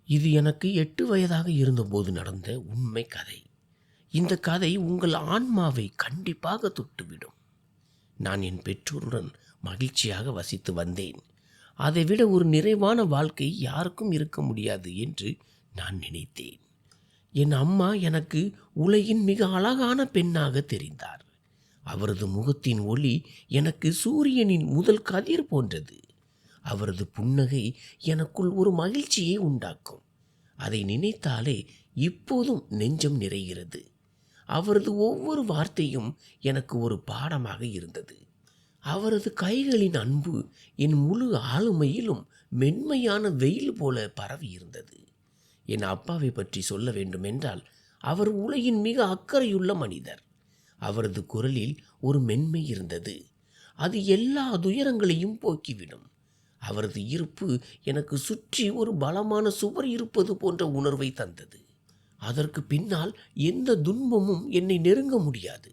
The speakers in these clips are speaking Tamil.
இது எனக்கு 8 வயதாக இருந்தபோது நடந்த உண்மை கதை. இந்த கதை உங்கள் ஆன்மாவை கண்டிப்பாக தொட்டுவிடும். நான் என் பெற்றோருடன் மகிழ்ச்சியாக வசித்து வந்தேன். அதைவிட ஒரு நிறைவான வாழ்க்கை யாருக்கும் இருக்க முடியாது என்று நான் நினைத்தேன். என் அம்மா எனக்கு உலகின் மிக அழகான பெண்ணாக தெரிந்தார். அவரது முகத்தின் ஒளி எனக்கு சூரியனின் முதல் கதிர் போன்றது. அவரது புன்னகை எனக்குள் ஒரு மகிழ்ச்சியை உண்டாக்கும். அதை நினைத்தாலே இப்போதும் நெஞ்சம் நிறைகிறது. அவரது ஒவ்வொரு வார்த்தையும் எனக்கு ஒரு பாடமாக இருந்தது. அவரது கைகளின் அன்பு என் முழு ஆளுமையிலும் மென்மையான வெயில் போல பரவி இருந்தது. என் அப்பாவை பற்றி சொல்ல வேண்டுமென்றால் அவர் உலகின் மிக அக்கறையுள்ள மனிதர். அவரது குரலில் ஒரு மென்மை இருந்தது. அது எல்லா துயரங்களையும் போக்கிவிடும். அவரது இருப்பு எனக்கு சுற்றி ஒரு பலமான சுவர் இருப்பது போன்ற உணர்வை தந்தது. அதற்கு பின்னால் எந்த துன்பமும் என்னை நெருங்க முடியாது.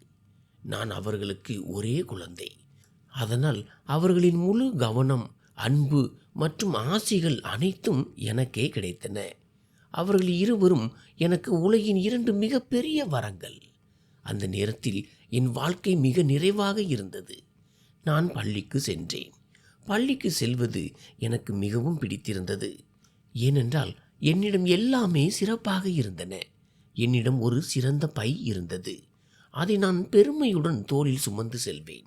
நான் அவர்களுக்கு ஒரே குழந்தை. அதனால் அவர்களின் முழு கவனம், அன்பு மற்றும் ஆசைகள் அனைத்தும் எனக்கே கிடைத்தன. அவர்கள் இருவரும் எனக்கு உலகின் 2 மிகப்பெரிய வரங்கள். அந்த நேரத்தில் என் வாழ்க்கை மிக நிறைவாக இருந்தது. நான் பள்ளிக்கு சென்றேன். பள்ளிக்கு செல்வது எனக்கு மிகவும் பிடித்திருந்தது. ஏனென்றால் என்னிடம் எல்லாமே சிறப்பாக இருந்தன. என்னிடம் ஒரு சிறந்த பை இருந்தது. அதை நான் பெருமையுடன் தோளில் சுமந்து செல்வேன்.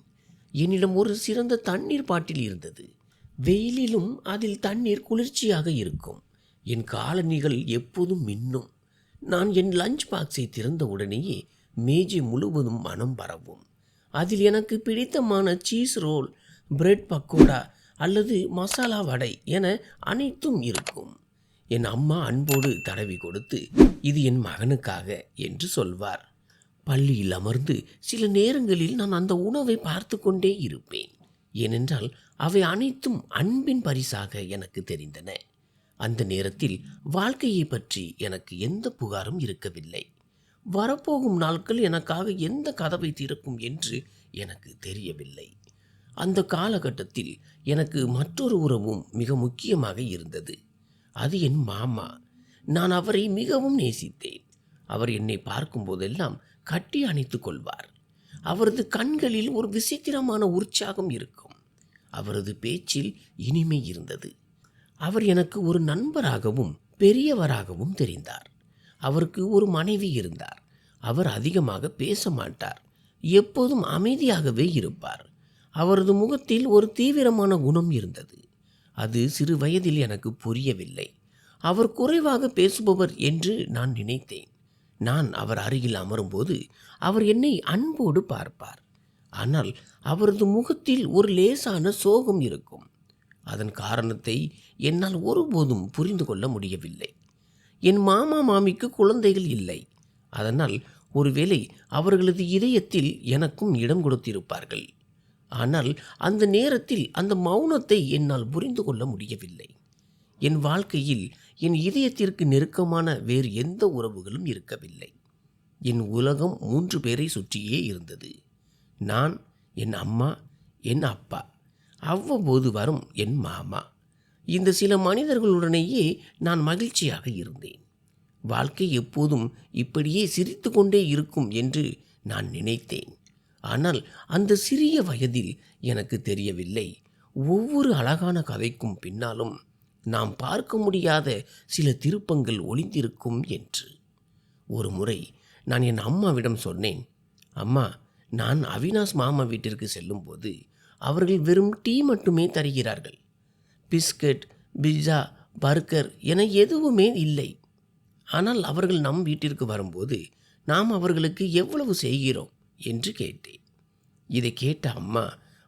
என்னிடம் ஒரு சிறந்த தண்ணீர் பாட்டில் இருந்தது. வெயிலிலும் அதில் தண்ணீர் குளிர்ச்சியாக இருக்கும். என் காலணிகள் எப்போதும் மின்னும். நான் என் லஞ்ச் பாக்ஸை திறந்த உடனேயே மேஜை முழுவதும் மனம் பரவும். அதில் எனக்கு பிடித்தமான சீஸ் ரோல், பிரெட் பக்கோடா அல்லது மசாலா வடை என அனைத்தும் இருக்கும். என் அம்மா அன்போடு தடவி கொடுத்து, இது என் மகனுக்காக என்று சொல்வார். பள்ளியில் அமர்ந்து சில நேரங்களில் நான் அந்த உணவை பார்த்து கொண்டே இருப்பேன். ஏனென்றால் அவை அனைத்தும் அன்பின் பரிசாக எனக்கு தெரிந்தன. அந்த நேரத்தில் வாழ்க்கையை பற்றி எனக்கு எந்த புகாரும் இருக்கவில்லை. வரப்போகும் நாட்கள் எனக்காக எந்த கதவை திறக்கும் என்று எனக்கு தெரியவில்லை. அந்த காலகட்டத்தில் எனக்கு மற்றொரு உறவும் மிக முக்கியமாக இருந்தது. அது என் மாமா. நான் அவரை மிகவும் நேசித்தேன். அவர் என்னை பார்க்கும் போதெல்லாம் கட்டி அணைத்து கொள்வார். அவரது கண்களில் ஒரு விசித்திரமான உற்சாகம் இருக்கும். அவரது பேச்சில் இனிமை இருந்தது. அவர் எனக்கு ஒரு நண்பராகவும் பெரியவராகவும் தெரிந்தார். அவருக்கு ஒரு மனைவி இருந்தார். அவர் அதிகமாக பேச மாட்டார். எப்போதும் அமைதியாகவே இருப்பார். அவரது முகத்தில் ஒரு தீவிரமான குணம் இருந்தது. அது சிறு வயதில் எனக்கு புரியவில்லை. அவர் குறைவாக பேசுபவர் என்று நான் நினைத்தேன். நான் அவர் அருகில் அமரும்போது அவர் என்னை அன்போடு பார்ப்பார். ஆனால் அவரது முகத்தில் ஒரு லேசான சோகம் இருக்கும். அதன் காரணத்தை என்னால் ஒருபோதும் புரிந்து கொள்ள முடியவில்லை. என் மாமா மாமிக்கு குழந்தைகள் இல்லை. அதனால் ஒருவேளை அவர்களது இதயத்தில் எனக்கும் இடம் கொடுத்திருப்பார்கள். ஆனால் அந்த நேரத்தில் அந்த மௌனத்தை என்னால் புரிந்து கொள்ள முடியவில்லை. என் வாழ்க்கையில் என் இதயத்திற்கு நெருக்கமான வேறு எந்த உறவுகளும் இருக்கவில்லை. என் உலகம் 3 பேரை சுற்றியே இருந்தது. நான், என் அம்மா, என் அப்பா, அவ்வப்போது வரும் என் மாமா. இந்த சில மனிதர்களுடனேயே நான் மகிழ்ச்சியாக இருந்தேன். வாழ்க்கை எப்போதும் இப்படியே சிரித்து கொண்டே இருக்கும் என்று நான் நினைத்தேன். ஆனால் அந்த சிறிய வயதில் எனக்கு தெரியவில்லை, ஒவ்வொரு அழகான கதைக்கும் பின்னாலும் நாம் பார்க்க முடியாத சில திருப்பங்கள் ஒளிந்திருக்கும் என்று. ஒரு முறை நான் என் அம்மாவிடம் சொன்னேன், அம்மா, நான் அவினாஷ் மாமா வீட்டிற்கு செல்லும்போது அவர்கள் வெறும் டீ மட்டுமே தருகிறார்கள். பிஸ்கட், பிட்சா, பர்கர் என எதுவுமே இல்லை. ஆனால் அவர்கள் நம் வீட்டிற்கு வரும்போது நாம் அவர்களுக்கு எவ்வளவு செய்கிறோம் என்று கேட்டேன். இதை கேட்ட அம்மா,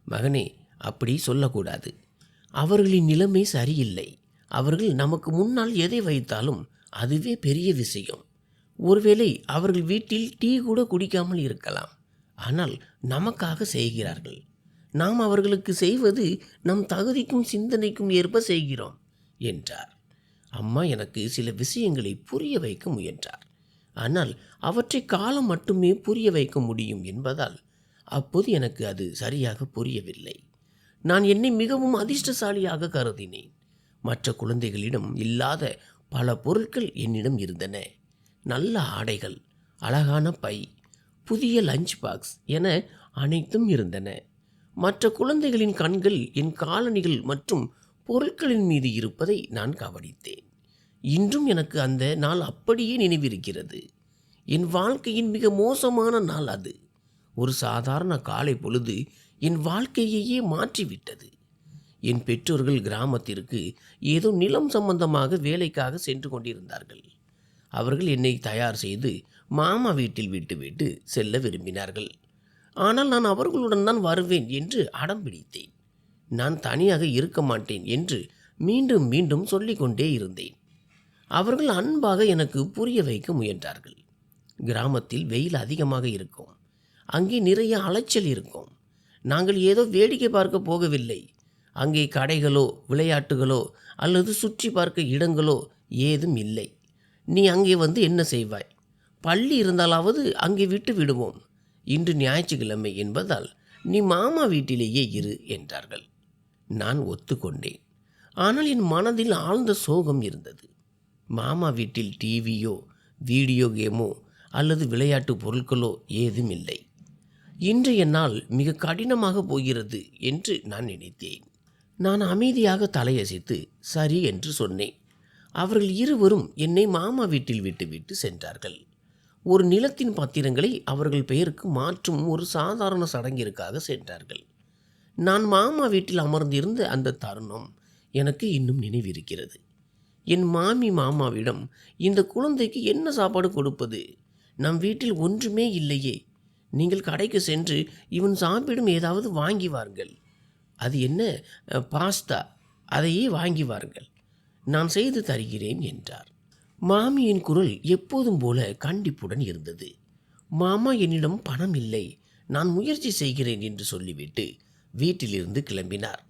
மகனே, அப்படி சொல்லக்கூடாது. அவர்களின் நிலைமை சரியில்லை. அவர்கள் நமக்கு முன்னால் எதை வைத்தாலும் அதுவே பெரிய விஷயம். ஒருவேளை அவர்கள் வீட்டில் டீ கூட குடிக்காமல் இருக்கலாம். ஆனால் நமக்காக செய்கிறார்கள். நாம் அவர்களுக்கு செய்வது நம் தகுதிக்கும் சிந்தனைக்கும் ஏற்ப செய்கிறோம் என்றார். அம்மா எனக்கு சில விஷயங்களை புரிய வைக்க முயன்றார். ஆனால் அவற்றை காலம் மட்டுமே புரிய வைக்க முடியும் என்பதால் அப்போது எனக்கு அது சரியாக புரியவில்லை. நான் என்னை மிகவும் அதிர்ஷ்டசாலியாக கருதினேன். மற்ற குழந்தைகளிடம் இல்லாத பல பொருட்கள் என்னிடம் இருந்தன. நல்ல ஆடைகள், அழகான பை, புதிய லஞ்ச் பாக்ஸ் என அனைத்தும் இருந்தன. மற்ற குழந்தைகளின் கண்கள் என் காலணிகள் மற்றும் பொருட்களின் மீது இருப்பதை நான் கவனித்தேன். இன்றும் எனக்கு அந்த நாள் அப்படியே நினைவிருக்கிறது. என் வாழ்க்கையின் மிக மோசமான நாள் அது. ஒரு சாதாரண காலை பொழுது என் வாழ்க்கையையே மாற்றிவிட்டது. என் பெற்றோர்கள் கிராமத்திற்கு ஏதோ நிலம் சம்பந்தமாக வேலைக்காக சென்று கொண்டிருந்தார்கள். அவர்கள் என்னை தயார் செய்து மாமா வீட்டில் விட்டுவிட்டு செல்ல விரும்பினார்கள். ஆனால் நான் அவர்களுடன் தான் வருவேன் என்று அடம் பிடித்தேன். நான் தனியாக இருக்க மாட்டேன் என்று மீண்டும் மீண்டும் சொல்லிக்கொண்டே இருந்தேன். அவர்கள் அன்பாக எனக்கு புரிய வைக்க முயன்றார்கள். கிராமத்தில் வெயில் அதிகமாக இருக்கும். அங்கே நிறைய அலைச்சல் இருக்கும். நாங்கள் ஏதோ வேடிக்கை பார்க்க போகவில்லை. அங்கே கடைகளோ விளையாட்டுகளோ அல்லது சுற்றி பார்க்க இடங்களோ ஏதும் இல்லை. நீ அங்கே வந்து என்ன செய்வாய்? பள்ளி இருந்தாலாவது அங்கே விட்டு விடுவோம். இன்று ஞாயிற்றுக்கிழமை என்பதால் நீ மாமா வீட்டிலேயே இரு என்றார்கள். நான் ஒத்துக்கொண்டேன். ஆனால் என் மனதில் ஆழ்ந்த சோகம் இருந்தது. மாமா வீட்டில் டிவியோ வீடியோ கேமோ அல்லது விளையாட்டு பொருட்களோ ஏதும் இல்லை. இன்றைய நாள் மிக கடினமாக போகிறது என்று நான் நினைத்தேன். நான் அமைதியாக தலையசைத்து சரி என்று சொன்னேன். அவர்கள் இருவரும் என்னை மாமா வீட்டில் விட்டுவிட்டு சென்றார்கள். ஒரு நிலத்தின் பத்திரங்களை அவர்கள் பெயருக்கு மாற்றும் ஒரு சாதாரண சடங்கிற்காக சென்றார்கள். நான் மாமா வீட்டில் அமர்ந்திருந்த அந்த தருணம் எனக்கு இன்னும் நினைவிருக்கிறது. என் மாமாவிடம் இந்த குழந்தைக்கு என்ன சாப்பாடு கொடுப்பது? நம் வீட்டில் ஒன்றுமே இல்லையே. நீங்கள் கடைக்கு சென்று இவன் சாப்பிடும் ஏதாவது வாங்கி வாருங்கள். அது என்ன, பாஸ்தா, அதையே வாங்கி வாருங்கள். நான் செய்து தருகிறேன் என்றார். மாமியின் குரல் எப்போதும் போல கண்டிப்புடன் இருந்தது. மாமா என்னிடம் பணம் இல்லை, நான் முயற்சி செய்கிறேன் என்று சொல்லிவிட்டு வீட்டிலிருந்து கிளம்பினார்.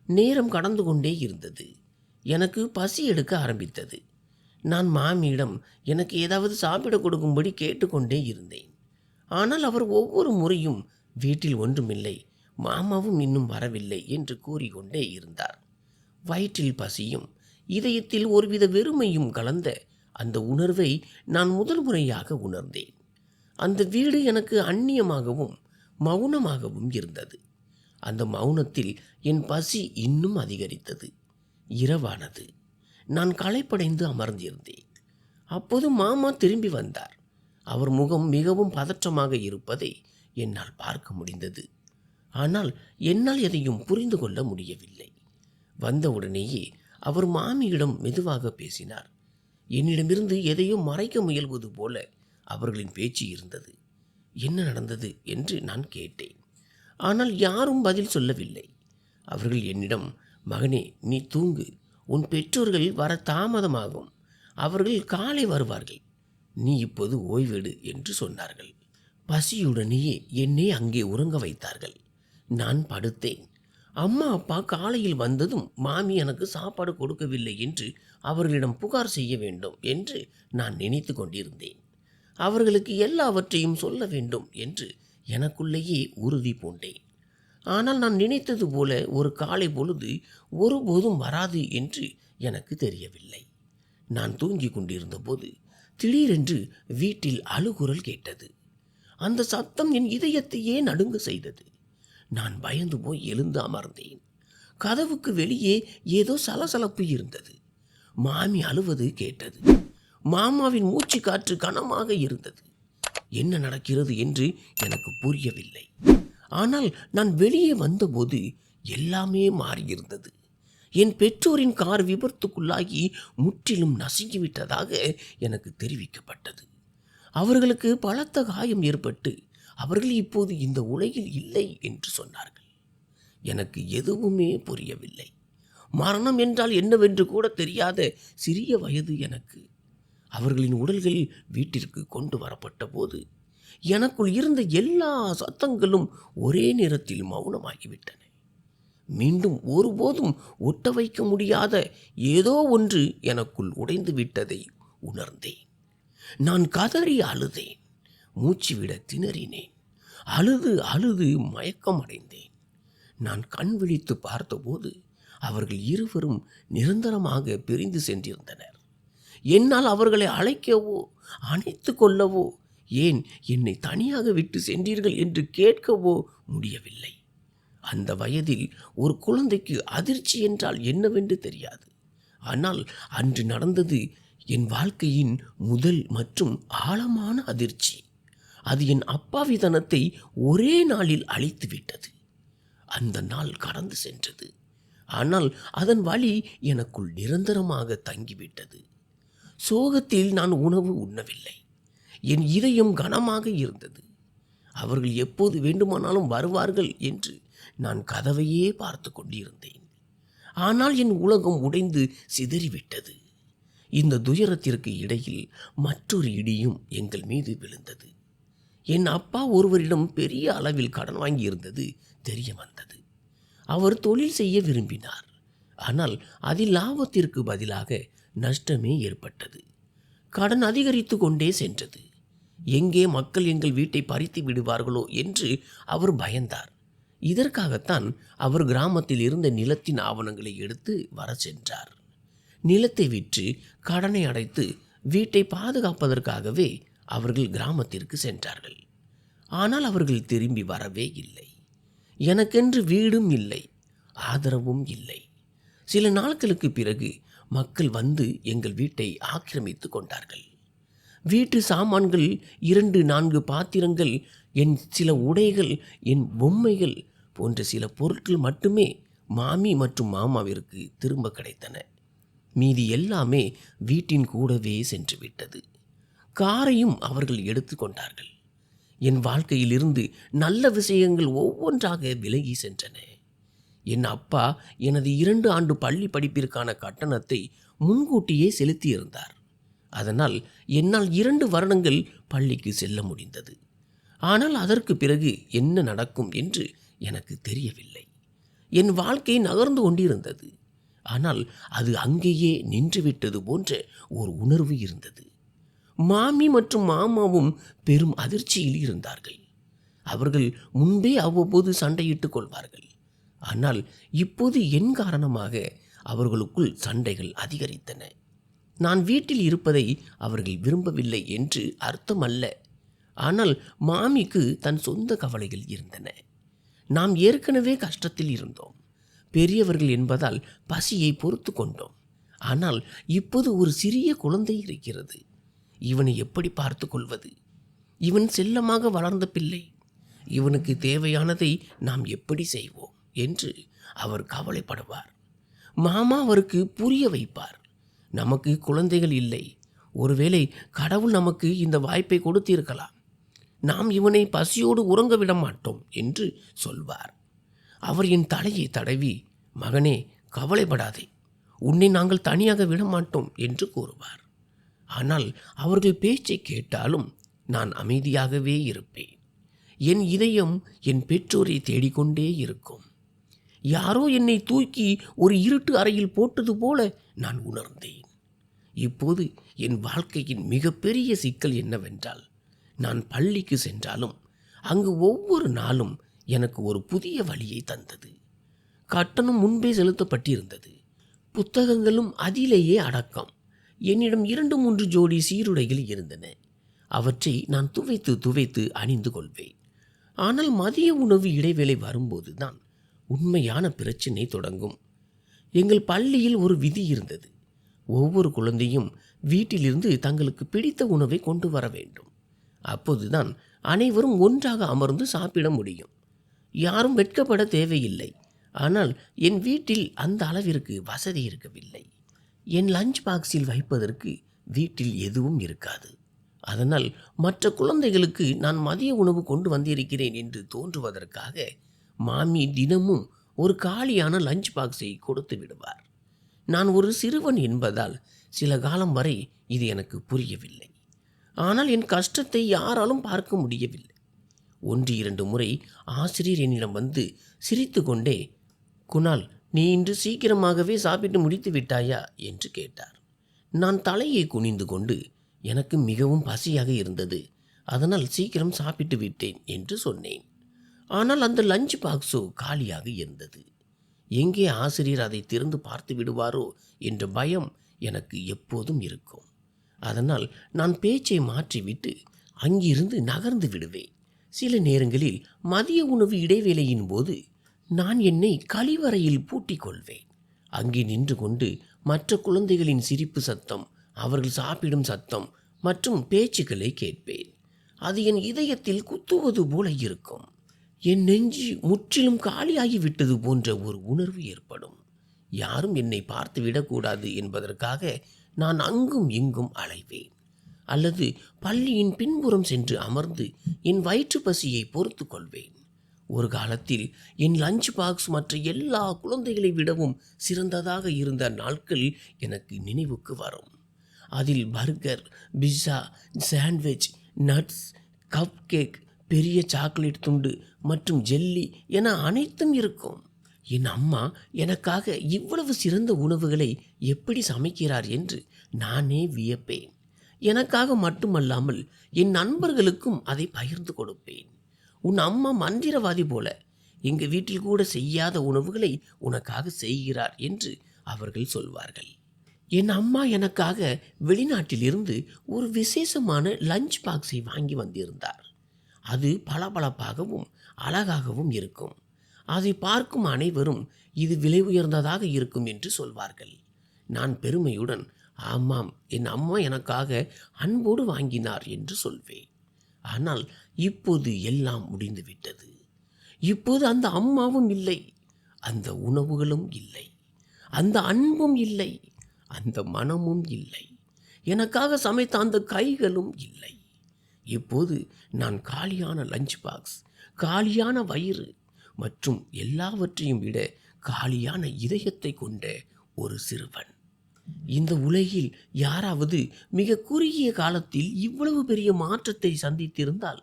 நேரம் கடந்து கொண்டே இருந்தது. எனக்கு பசி எடுக்க ஆரம்பித்தது. நான் மாமியிடம் எனக்கு ஏதாவது சாப்பிட கொடுக்கும்படி கேட்டுக்கொண்டே இருந்தேன். ஆனால் அவர் ஒவ்வொரு முறையும் வீட்டில் ஒன்றுமில்லை, மாமாவும் இன்னும் வரவில்லை என்று கூறிக்கொண்டே இருந்தார். வயிற்றில் பசியும் இதயத்தில் ஒருவித வெறுமையும் கலந்த அந்த உணர்வை நான் முதல் முறையாக உணர்ந்தேன். அந்த வீடு எனக்கு அந்நியமாகவும் மௌனமாகவும் இருந்தது. அந்த மௌனத்தில் என் பசி இன்னும் அதிகரித்தது. இரவானது. நான் களைப்படைந்து அமர்ந்திருந்தேன். அப்போது மாமா திரும்பி வந்தார். அவர் முகம் மிகவும் பதற்றமாக இருப்பதை என்னால் பார்க்க முடிந்தது. ஆனால் என்னால் எதையும் புரிந்து கொள்ள முடியவில்லை. வந்தவுடனேயே அவர் மாமியிடம் மெதுவாக பேசினார். என்னிடமிருந்து எதையோ மறைக்க முயல்வது போல அவர்களின் பேச்சு இருந்தது. என்ன நடந்தது என்று நான் கேட்டேன். ஆனால் யாரும் பதில் சொல்லவில்லை. அவர்கள் என்னிடம், மகனே, நீ தூங்கு, உன் பெற்றோர்கள் வர தாமதமாகும், அவர்கள் காலை வருவார்கள், நீ இப்போது ஓய்வெடு என்று சொன்னார்கள். பசியுடனேயே என்னை அங்கே உறங்க வைத்தார்கள். நான் படுத்தேன். அம்மா அப்பா காலையில் வந்ததும் மாமி எனக்கு சாப்பாடு கொடுக்கவில்லை என்று அவர்களிடம் புகார் செய்ய வேண்டும் என்று நான் நினைத்து கொண்டிருந்தேன். அவர்களுக்கு எல்லாவற்றையும் சொல்ல வேண்டும் என்று எனக்குள்ளேயே உறுதி பூண்டேன். ஆனால் நான் நினைத்தது போல ஒரு காலை பொழுது ஒருபோதும் வராது என்று எனக்கு தெரியவில்லை. நான் தூங்கிக் கொண்டிருந்த போது திடீரென்று வீட்டில் அழுகுரல் கேட்டது. அந்த சத்தம் என் இதயத்தையே நடுங்க செய்தது. நான் பயந்து போய் எழுந்து அமர்ந்தேன். கதவுக்கு வெளியே ஏதோ சலசலப்பு இருந்தது. மாமி அழுவது கேட்டது. மாமாவின் மூச்சு காற்று கனமாக இருந்தது. என்ன நடக்கிறது என்று எனக்கு புரியவில்லை. ஆனால் நான் வெளியே வந்தபோது எல்லாமே மாறியிருந்தது. என் பெற்றோரின் கார் விபத்துக்குள்ளாகி முற்றிலும் நசுங்கிவிட்டதாக எனக்கு தெரிவிக்கப்பட்டது. அவர்களுக்கு பலத்த காயம் ஏற்பட்டு அவர்கள் இப்போது இந்த உலகில் இல்லை என்று சொன்னார்கள். எனக்கு எதுவுமே புரியவில்லை. மரணம் என்றால் என்னவென்று கூட தெரியாத சிறிய வயது எனக்கு. அவர்களின் உடல்கள் வீட்டிற்கு கொண்டு வரப்பட்ட போது எனக்குள் இருந்த எல்லா சத்தங்களும் ஒரே நேரத்தில் மௌனமாகிவிட்டன. மீண்டும் ஒருபோதும் ஒட்ட வைக்க முடியாத ஏதோ ஒன்று எனக்குள் உடைந்து விட்டதை உணர்ந்தேன். நான் கதறி அழுதேன். மூச்சு விட திணறினேன். அழுது அழுது மயக்கம் அடைந்தேன். நான் கண் விழித்து பார்த்தபோது அவர்கள் இருவரும் நிரந்தரமாக பிரிந்து சென்றிருந்தனர். என்னால் அவர்களை அழைக்கவோ அணைத்து கொள்ளவோ, ஏன் என்னை தனியாக விட்டு சென்றீர்கள் என்று கேட்கவோ முடியவில்லை. அந்த வயதில் ஒரு குழந்தைக்கு அதிர்ச்சி என்றால் என்னவென்று தெரியாது. ஆனால் அன்று நடந்தது என் வாழ்க்கையின் முதல் மற்றும் ஆழமான அதிர்ச்சி. அது என் அப்பாவித்தனத்தை ஒரே நாளில் அழித்துவிட்டது. அந்த நாள் கடந்து சென்றது. ஆனால் அதன் வலி எனக்குள் நிரந்தரமாக தங்கிவிட்டது. சோகத்தில் நான் உணவு உண்ணவில்லை. என் இதயம் கனமாக இருந்தது. அவர்கள் எப்போது வேண்டுமானாலும் வருவார்கள் என்று நான் கதவையே பார்த்து கொண்டிருந்தேன். ஆனால் என் உலகம் உடைந்து சிதறிவிட்டது. இந்த துயரத்திற்கு இடையில் மற்றொரு இடியும் எங்கள் மீது விழுந்தது. என் அப்பா ஒருவரிடம் பெரிய அளவில் கடன் வாங்கியிருந்தது தெரிய வந்தது. அவர் தொழில் செய்ய விரும்பினார். ஆனால் அதில் லாபத்திற்கு பதிலாக நஷ்டமே ஏற்பட்டது. கடன் அதிகரித்து கொண்டே சென்றது. எங்கே மக்கள் எங்கள் வீட்டை பறித்து விடுவார்களோ என்று அவர் பயந்தார். இதற்காகத்தான் அவர் கிராமத்தில் இருந்த நிலத்தின் ஆவணங்களை எடுத்து வர சென்றார். நிலத்தை விற்று கடனை அடைத்து வீட்டை பாதுகாப்பதற்காகவே அவர்கள் கிராமத்திற்கு சென்றார்கள். ஆனால் அவர்கள் திரும்பி வரவே இல்லை. எனக்கென்று வீடும் இல்லை, ஆதரவும் இல்லை. சில நாட்களுக்கு பிறகு மக்கள் வந்து எங்கள் வீட்டை ஆக்கிரமித்து கொண்டார்கள். வீட்டு சாமான்கள், 2-4 பாத்திரங்கள், என் சில உடைகள், என் பொம்மைகள் போன்ற சில பொருட்கள் மட்டுமே மாமி மற்றும் மாமாவிற்கு திரும்ப கிடைத்தன. மீதி எல்லாமே வீட்டின் கூடவே சென்று விட்டது. காரையும் அவர்கள் எடுத்து கொண்டார்கள். என் வாழ்க்கையிலிருந்து நல்ல விஷயங்கள் ஒவ்வொன்றாக விலகி சென்றன. என் அப்பா எனது 2 ஆண்டு பள்ளி படிப்பிற்கான கட்டணத்தை முன்கூட்டியே செலுத்தியிருந்தார். அதனால் என்னால் 2 வருடங்கள் பள்ளிக்கு செல்ல முடிந்தது. ஆனால் அதற்கு பிறகு என்ன நடக்கும் என்று எனக்கு தெரியவில்லை. என் வாழ்க்கை நகர்ந்து கொண்டிருந்தது. ஆனால் அது அங்கேயே நின்றுவிட்டது போன்ற ஒரு உணர்வு இருந்தது. மாமி மற்றும் மாமாவும் பெரும் அதிர்ச்சியில் இருந்தார்கள். அவர்கள் முன்பே அவ்வப்போது சண்டையிட்டுக் கொள்வார்கள். ஆனால் இப்போது என் காரணமாக அவர்களுக்குள் சண்டைகள் அதிகரித்தன. நான் வீட்டில் இருப்பதை அவர்கள் விரும்பவில்லை என்று அர்த்தம் அல்ல. ஆனால் மாமிக்கு தன் சொந்த கவலைகள் இருந்தன. நாம் ஏற்கனவே கஷ்டத்தில் இருந்தோம். பெரியவர்கள் என்பதால் பசியை பொறுத்து கொண்டோம். ஆனால் இப்போது ஒரு சிறிய குழந்தை இருக்கிறது. இவனை எப்படி பார்த்து கொள்வது? இவன் செல்லமாக வளர்ந்த பிள்ளை. இவனுக்கு தேவையானதை நாம் எப்படி செய்வோம் என்று அவர் கவலைப்படுவார். மாமா அவருக்கு புரிய வைப்பார். நமக்கு குழந்தைகள் இல்லை. ஒருவேளை கடவுள் நமக்கு இந்த வாய்ப்பை கொடுத்திருக்கலாம். நாம் இவனை பசியோடு உறங்க விட மாட்டோம் என்று சொல்வார். அவர் என் தலையை தடவி, மகனே கவலைப்படாதே, உன்னை நாங்கள் தனியாக விட மாட்டோம் என்று கூறுவார். ஆனால் அவர்கள் பேச்சை கேட்டாலும் நான் அமைதியாகவே இருப்பேன். என் இதயம் என் பெற்றோரை தேடிக்கொண்டே இருக்கும். யாரோ என்னை தூக்கி ஒரு இருட்டு அறையில் போட்டது போல நான் உணர்ந்தேன். இப்போது என் வாழ்க்கையின் மிகப்பெரிய சிக்கல் என்னவென்றால், நான் பள்ளிக்கு சென்றாலும் அங்கு ஒவ்வொரு நாளும் எனக்கு ஒரு புதிய வழியை தந்தது. கட்டணம் முன்பே செலுத்தப்பட்டிருந்தது. புத்தகங்களும் அதிலேயே அடக்கம். என்னிடம் 2-3 ஜோடி சீருடைகள் இருந்தன. அவற்றை நான் துவைத்து துவைத்து அணிந்து கொள்வேன். ஆனால் மதிய உணவு இடைவேளை வரும்போது தான் உண்மையான பிரச்சனை தொடங்கும். எங்கள் பள்ளியில் ஒரு விதி இருந்தது. ஒவ்வொரு குழந்தையும் வீட்டிலிருந்து தங்களுக்கு பிடித்த உணவை கொண்டு வர வேண்டும். அப்போதுதான் அனைவரும் ஒன்றாக அமர்ந்து சாப்பிட முடியும். யாரும் வெட்கப்பட தேவையில்லை. ஆனால் என் வீட்டில் அந்த அளவிற்கு வசதி இருக்கவில்லை. என் லஞ்ச் பாக்ஸில் வைப்பதற்கு வீட்டில் எதுவும் இருக்காது. அதனால் மற்ற குழந்தைகளுக்கு நான் மதிய உணவு கொண்டு வந்திருக்கிறேன் என்று தோன்றுவதற்காக மாமி தினமும் ஒரு காலியான லஞ்ச் பாக்ஸை கொடுத்து விடுவார். நான் ஒரு சிறுவன் என்பதால் சில காலம் வரை இது எனக்கு புரியவில்லை. ஆனால் என் கஷ்டத்தை யாராலும் பார்க்க முடியவில்லை. 1-2 முறை ஆசிரியர் என்னிடம் வந்து சிரித்து கொண்டே, குணால், நீ இன்று சீக்கிரமாகவே சாப்பிட்டு முடித்து விட்டாயா என்று கேட்டார். நான் தலையை குனிந்து கொண்டு, எனக்கு மிகவும் பசியாக இருந்தது, அதனால் சீக்கிரம் சாப்பிட்டு விட்டேன் என்று சொன்னேன். ஆனால் அந்த லஞ்ச் பாக்ஸோ காலியாக இருந்தது. எங்கே ஆசிரியர் அதை திறந்து பார்த்து விடுவாரோ என்ற பயம் எனக்கு எப்போதும் இருக்கும். அதனால் நான் பேச்சை மாற்றிவிட்டு அங்கிருந்து நகர்ந்து விடுவேன். சில நேரங்களில் மதிய உணவு இடைவேளையின் போது நான் என்னை கழிவறையில் பூட்டிக் கொள்வேன். அங்கே நின்று கொண்டு மற்ற குழந்தைகளின் சிரிப்பு சத்தம், அவர்கள் சாப்பிடும் சத்தம் மற்றும் பேச்சுக்களை கேட்பேன். அது என் இதயத்தில் குத்துவது போல இருக்கும். என் நெஞ்சு முற்றிலும் காலியாகிவிட்டது போன்ற ஒரு உணர்வு ஏற்படும். யாரும் என்னை பார்த்து விடக்கூடாது என்பதற்காக நான் அங்கும் இங்கும் அலைவேன். அல்லது பள்ளியின் பின்புறம் சென்று அமர்ந்து என் வயிற்று பசியை பொறுத்து கொள்வேன். ஒரு காலத்தில் என் லஞ்ச் பாக்ஸ் மற்ற எல்லா குழந்தைகளை விடவும் சிறந்ததாக இருந்த நாட்கள் எனக்கு நினைவுக்கு வரும். அதில் burger, pizza, sandwich, nuts, cup cake, பெரிய சாக்லேட் துண்டு மற்றும் ஜெல்லி என அனைத்தும் இருக்கும். என் அம்மா எனக்காக இவ்வளவு சிறந்த உணவுகளை எப்படி சமைக்கிறார் என்று நானே வியப்பேன். எனக்காக மட்டுமல்லாமல் என் நண்பர்களுக்கும் அதை பகிர்ந்து கொடுப்பேன். உன் அம்மா மந்திரவாதி போல எங்கள் வீட்டில் கூட செய்யாத உணவுகளை உனக்காக செய்கிறார் என்று அவர்கள் சொல்வார்கள். என் அம்மா எனக்காக வெளிநாட்டிலிருந்து ஒரு விசேஷமான லஞ்ச் பாக்ஸை வாங்கி வந்திருந்தார். அது பளபளப்பாகவும் அழகாகவும் இருக்கும். அதை பார்க்கும் அனைவரும் இது விலை உயர்ந்ததாக இருக்கும் என்று சொல்வார்கள். நான் பெருமையுடன் ஆமாம், என் அம்மா எனக்காக அன்போடு வாங்கினார் என்று சொல்வேன். ஆனால் இப்போது எல்லாம் முடிந்துவிட்டது. இப்போது அந்த அம்மாவும் இல்லை, அந்த உணவுகளும் இல்லை, அந்த அன்பும் இல்லை, அந்த மனமும் இல்லை, எனக்காக சமைத்த அந்த கைகளும் இல்லை. இப்போது நான் காலியான லஞ்ச் பாக்ஸ், காலியான வயிறு மற்றும் எல்லாவற்றையும் விட காலியான இதயத்தை கொண்ட ஒரு சிறுவன். இந்த உலகில் யாராவது மிக குறுகிய காலத்தில் இவ்வளவு பெரிய மாற்றத்தை சந்தித்திருந்தால்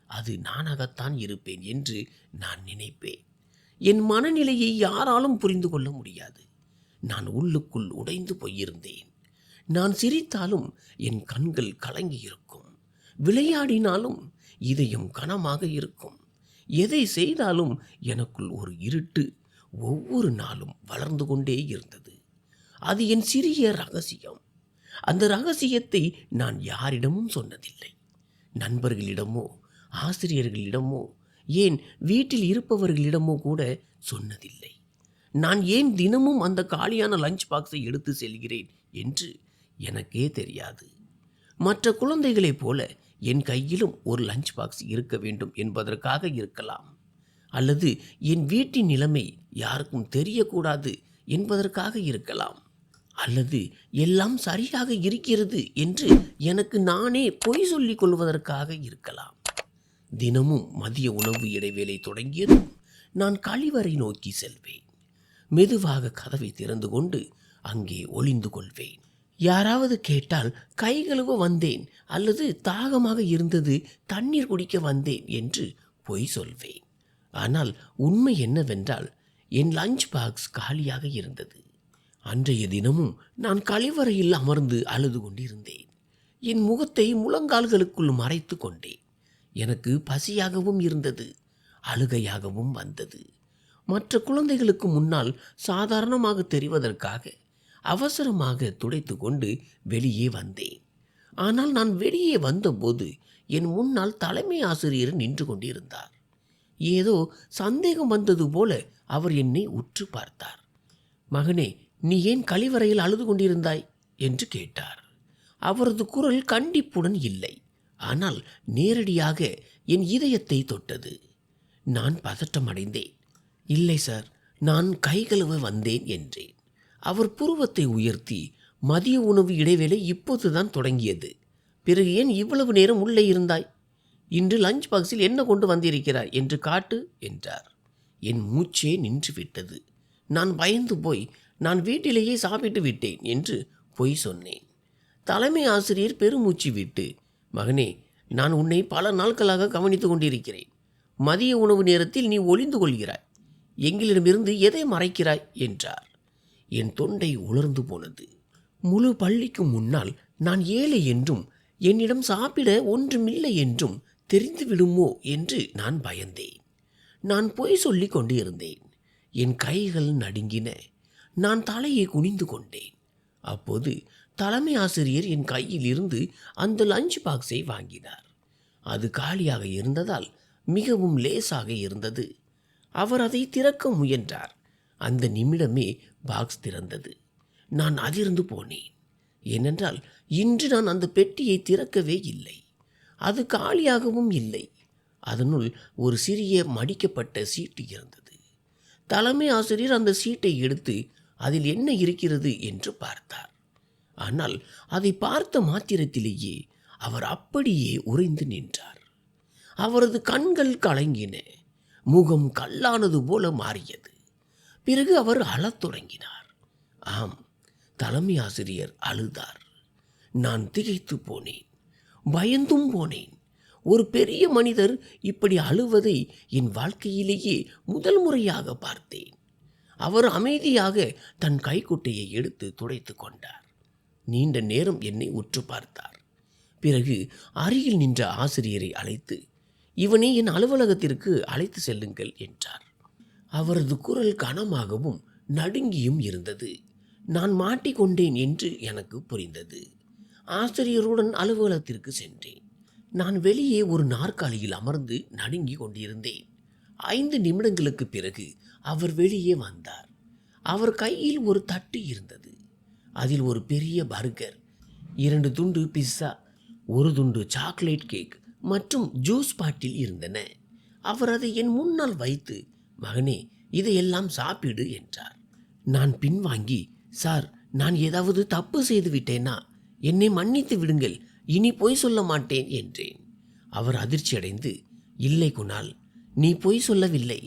அது நானாகத்தான் இருப்பேன் என்று நான் நினைப்பேன். என் மனநிலையை யாராலும் புரிந்து கொள்ள முடியாது. நான் உள்ளுக்குள் உடைந்து போயிருந்தேன். நான் சிரித்தாலும் என் கண்கள் கலங்கி இருக்கும். விளையாடினாலும் இதயம் கனமாக இருக்கும். எதை செய்தாலும் எனக்குள் ஒரு இருட்டு ஒவ்வொரு நாளும் வளர்ந்து கொண்டே இருந்தது. அது என் சிறிய ரகசியம். அந்த ரகசியத்தை நான் யாரிடமும் சொன்னதில்லை. நண்பர்களிடமோ ஆசிரியர்களிடமோ ஏன் வீட்டில் இருப்பவர்களிடமோ கூட சொன்னதில்லை. நான் ஏன் தினமும் அந்த காலியான லஞ்ச் பாக்ஸை எடுத்து செல்கிறேன் என்று எனக்கே தெரியாது. மற்ற குழந்தைகளைப் போல என் கையிலும் ஒரு லஞ்ச் பாக்ஸ் இருக்க வேண்டும் என்பதற்காக இருக்கலாம். அல்லது என் வீட்டின் நிலைமை யாருக்கும் தெரியக்கூடாது என்பதற்காக இருக்கலாம். அல்லது எல்லாம் சரியாக இருக்கிறது என்று எனக்கு நானே பொய் சொல்லிக் கொள்வதற்காக இருக்கலாம். தினமும் மதிய உணவு இடைவேளை தொடங்கியதும் நான் கழிவறை நோக்கி செல்வேன். மெதுவாக கதவை திறந்து கொண்டு அங்கே ஒளிந்து கொள்வேன். யாராவது கேட்டால் கை கழுவ வந்தேன் அல்லது தாகமாக இருந்தது தண்ணீர் குடிக்க வந்தேன் என்று பொய் சொல்வேன். ஆனால் உண்மை என்னவென்றால் என் லஞ்ச் பாக்ஸ் காலியாக இருந்தது. அன்றைய தினமும் நான் கழிவறையில் அமர்ந்து அழுது கொண்டிருந்தேன். என் முகத்தை முழங்கால்களுக்குள் மறைத்து கொண்டேன். எனக்கு பசியாகவும் இருந்தது, அழுகையாகவும் வந்தது. மற்ற குழந்தைகளுக்கு முன்னால் சாதாரணமாக தெரிவதற்காக அவசரமாக துடைத்து கொண்டு வெளியே வந்தேன். ஆனால் நான் வெளியே வந்தபோது என் முன்னால் தலைமை ஆசிரியர் நின்று கொண்டிருந்தார். ஏதோ சந்தேகம் வந்தது போல அவர் என்னை உற்று பார்த்தார். மகனே, நீ ஏன் கழிவறையில் அழுது கொண்டிருந்தாய் என்று கேட்டார். அவரது குரல் கண்டிப்புடன் இல்லை, ஆனால் நேரடியாக என் இதயத்தை தொட்டது. நான் பதட்டம் அடைந்தேன். இல்லை சார், நான் கை கழுவ வந்தேன் என்றேன். அவர் புருவத்தை உயர்த்தி, மதிய உணவு இடைவேளை இப்போதுதான் தொடங்கியது, பிறகு ஏன் இவ்வளவு நேரம் உள்ளே இருந்தாய்? இன்று லஞ்ச் பாக்ஸில் என்ன கொண்டு வந்திருக்கிறாய் என்று காட்டு என்றார். என் மூச்சே நின்று விட்டது. நான் பயந்து போய் நான் வீட்டிலேயே சாப்பிட்டு விட்டேன் என்று பொய் சொன்னேன். தலைமை ஆசிரியர் பெருமூச்சு விட்டு, மகனே, நான் உன்னை பல நாட்களாக கவனித்து கொண்டிருக்கிறேன். மதிய உணவு நேரத்தில் நீ ஒளிந்து கொள்கிறாய். எங்களிடமிருந்து எதை மறைக்கிறாய் என்றார். என் தொண்டை உலர்ந்து போனது. முழு பள்ளிக்கு முன்னால் நான் ஏழை என்றும் என்னிடம் சாப்பிட ஒன்றுமில்லை என்றும் தெரிந்து விடுமோ என்று நான் பயந்தேன். நான் பொய் சொல்லி கொண்டு இருந்தேன். என் கைகள் நடுங்கின. நான் தலையை குனிந்து கொண்டேன். அப்போது தலைமை ஆசிரியர் என் கையில் இருந்து அந்த லஞ்ச் பாக்ஸை வாங்கினார். அது காலியாக இருந்ததால் மிகவும் லேசாக இருந்தது. அவர் அதை திறக்க முயன்றார். அந்த நிமிடமே பாக்ஸ் திறந்தது. நான் அதிர்ந்து போனேன். ஏனென்றால் இன்று நான் அந்த பெட்டியை திறக்கவே இல்லை. அது காலியாகவும் இல்லை. அதனுள் ஒரு சிறிய மடிக்கப்பட்ட சீட்டு இருந்தது. தலைமை ஆசிரியர் அந்த சீட்டை எடுத்து அதில் என்ன இருக்கிறது என்று பார்த்தார். ஆனால் அதை பார்த்த மாத்திரத்திலேயே அவர் அப்படியே உறைந்து நின்றார். அவரது கண்கள் கலங்கின. முகம் கல்லானது போல மாறியது. பிறகு அவர் அழத் தொடங்கினார். ஆம், தலைமை ஆசிரியர் அழுதார். நான் திகைத்து போனேன், பயந்தும் போனேன். ஒரு பெரிய மனிதர் இப்படி அழுவதை என் வாழ்க்கையிலேயே முதல் முறையாக பார்த்தேன். அவர் அமைதியாக தன் கைக்குட்டையை எடுத்து துடைத்து கொண்டார். நீண்ட நேரம் என்னை உற்று பார்த்தார். பிறகு அருகில் நின்ற ஆசிரியரை அழைத்து, இவனை என் அலுவலகத்திற்கு அழைத்து செல்லுங்கள் என்றார். அவரது குரல் கனமாகவும் நடுங்கியும் இருந்தது. நான் மாட்டிக்கொண்டேன் என்று எனக்கு புரிந்தது. ஆசிரியருடன் அலுவலகத்திற்கு சென்றேன். நான் வெளியே ஒரு நாற்காலியில் அமர்ந்து நடுங்கி கொண்டிருந்தேன். 5 நிமிடங்களுக்கு பிறகு அவர் வெளியே வந்தார். அவர் கையில் ஒரு தட்டு இருந்தது. அதில் ஒரு பெரிய பர்கர், 2 துண்டு பிஸ்ஸா, 1 துண்டு சாக்லேட் கேக் மற்றும் ஜூஸ் பாட்டில் இருந்தன. அவர் அதை என் முன்னால் வைத்து, மகனே, இதையெல்லாம் சாப்பிடு என்றார். நான் பின்வாங்கி, சார், நான் ஏதாவது தப்பு செய்து விட்டேனா? என்னை மன்னித்து விடுங்கள், இனி பொய் சொல்ல மாட்டேன் என்றேன். அவர் அதிர்ச்சியடைந்து, இல்லை குணால், நீ பொய் சொல்லவில்லை.